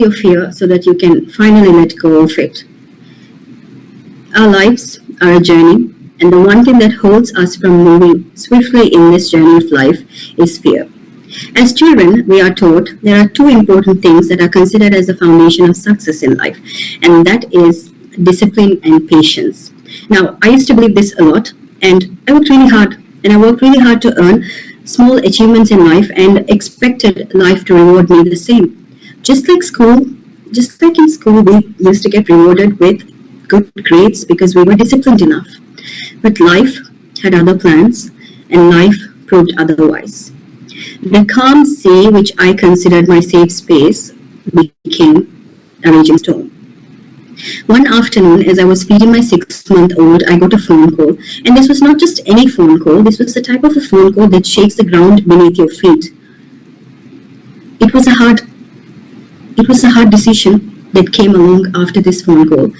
your fear so that you can finally let go of it. Our lives are a journey, and the one thing that holds us from moving swiftly in this journey of life is fear. As children, we are taught there are two important things that are considered as the foundation of success in life, and that is discipline and patience. Now, I used to believe this a lot, and I worked really hard, to earn small achievements in life and expected life to reward me the same. Just like in school, we used to get rewarded with good grades because we were disciplined enough. But life had other plans, and life proved otherwise. The calm sea, which I considered my safe space, became a raging storm. One afternoon, as I was feeding my 6-month-old, I got a phone call. And this was not just any phone call, this was the type of a phone call that shakes the ground beneath your feet. It was a hard decision that came along after this phone call.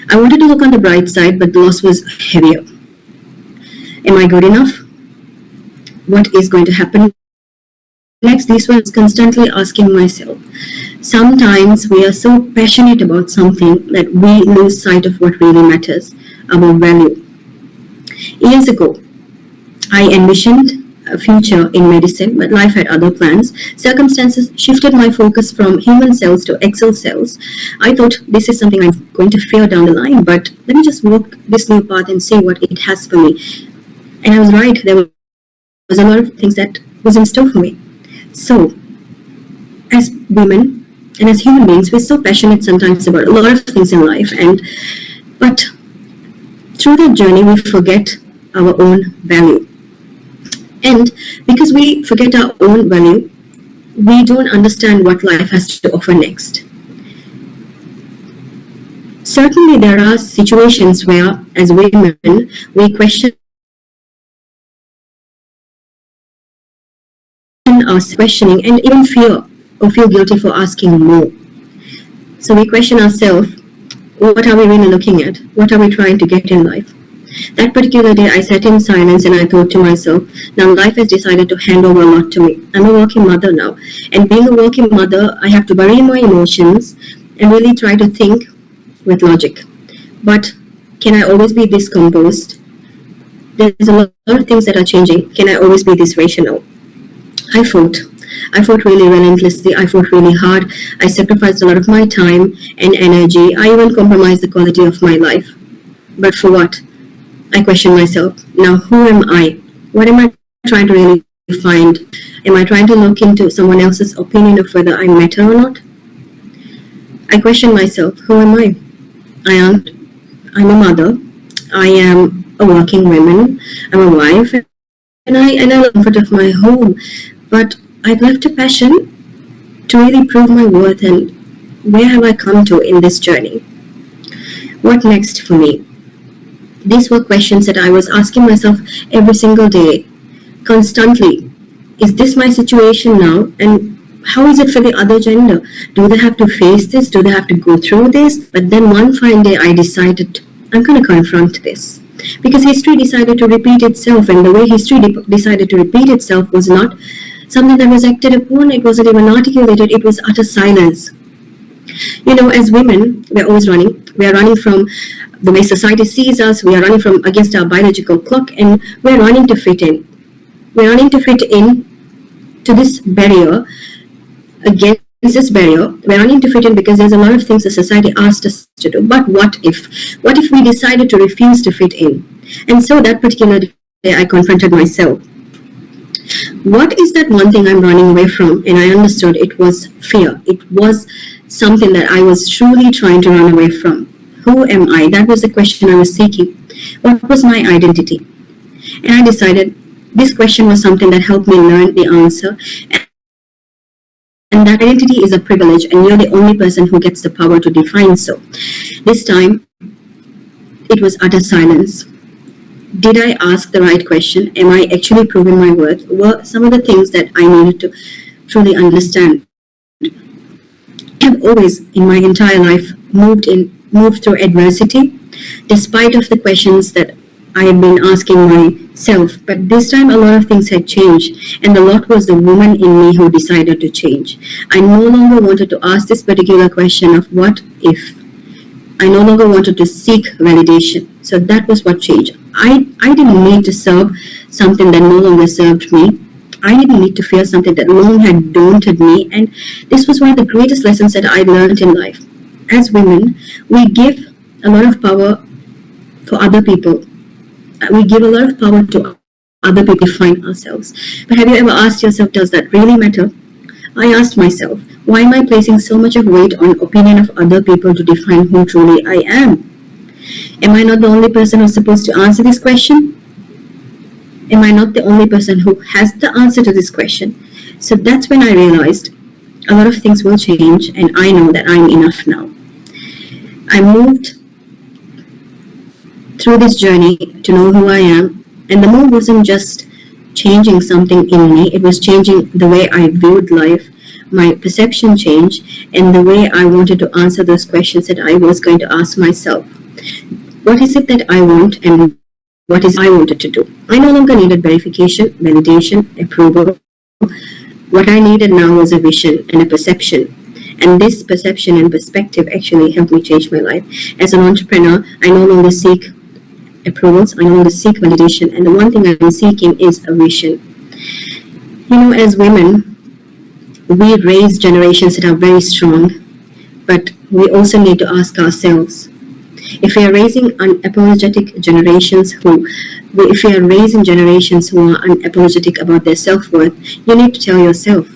I wanted to look on the bright side, but the loss was heavier. Am I good enough? What is going to happen next? This was constantly asking myself. Sometimes we are so passionate about something that we lose sight of what really matters, our value. Years ago, I envisioned a future in medicine, but life had other plans. Circumstances shifted my focus from human cells to Excel cells. I thought this is something I'm going to fear down the line, but let me just walk this new path and see what it has for me. And I was right, there was a lot of things that was in store for me. So, as women and as human beings, we're so passionate sometimes about a lot of things in life, but through that journey, we forget our own value. And because we forget our own value, we don't understand what life has to offer next. Certainly, there are situations where, as women, we question us, questioning, and even fear or feel guilty for asking more. So we question ourselves, what are we really looking at? What are we trying to get in life? That particular day, I sat in silence and I thought to myself, now life has decided to hand over a lot to me. I'm a working mother now. And being a working mother, I have to bury my emotions and really try to think with logic. But can I always be this composed? There's a lot of things that are changing. Can I always be this rational? I fought really relentlessly. I fought really hard. I sacrificed a lot of my time and energy. I even compromised the quality of my life. But for what? I question myself. Now, who am I? What am I trying to really find? Am I trying to look into someone else's opinion of whether I matter or not? I question myself. Who am I? I'm a mother. I am a working woman. I'm a wife. And I love the comfort of my home. But I've left a passion to really prove my worth, and where have I come to in this journey? What next for me? These were questions that I was asking myself every single day, constantly. Is this my situation now? And how is it for the other gender? Do they have to face this? Do they have to go through this? But then one fine day I decided I'm going to confront this. Because history decided to repeat itself, and the way history decided to repeat itself was not something that was acted upon, it wasn't even articulated, it was utter silence. You know, as women, we're always running. We are running from the way society sees us, we are running from against our biological clock, and we're running to fit in. We're running to fit in to this barrier, against this barrier. We're running to fit in because there's a lot of things the society asked us to do. But what if we decided to refuse to fit in? And so that particular day, I confronted myself. What is that one thing I'm running away from? And I understood it was fear. It was something that I was truly trying to run away from. Who am I? That was the question I was seeking. What was my identity? And I decided this question was something that helped me learn the answer. And that identity is a privilege, and you're the only person who gets the power to define so. This time, it was utter silence. Did I ask the right question? Am I actually proving my worth? Were some of the things that I needed to truly understand? I have always, in my entire life, moved through adversity, despite of the questions that I have been asking self. But this time a lot of things had changed, and the lot was the woman in me who decided to change. I no longer wanted to ask this particular question of what if. I no longer wanted to seek validation. So that was what changed. I didn't need to serve something that no longer served me. I didn't need to fear something that long had daunted me. And this was one of the greatest lessons that I learned in life. As women, we give a lot of power for other people. We give a lot of power to other people to define ourselves. But have you ever asked yourself, does that really matter? I asked myself, why am I placing so much of weight on opinion of other people to define who truly I am? Am I not the only person who's supposed to answer this question? Am I not the only person who has the answer to this question? So that's when I realized a lot of things will change, and I know that I'm enough now. I moved through this journey to know who I am, and the move wasn't just changing something in me, it was changing the way I viewed life. My perception changed, and the way I wanted to answer those questions that I was going to ask myself. What is it that I want, and what is I wanted to do? I no longer needed verification, validation, approval. What I needed now was a vision and a perception. And this perception and perspective actually helped me change my life. As an entrepreneur, I no longer seek approvals, I no longer seek validation, and the one thing I'm seeking is a vision. As women, we raise generations that are very strong, but we also need to ask ourselves, if we are raising unapologetic generations who are unapologetic about their self-worth, you need to tell yourself,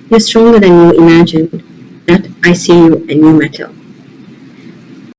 you're stronger than you imagine, that I see you and you matter.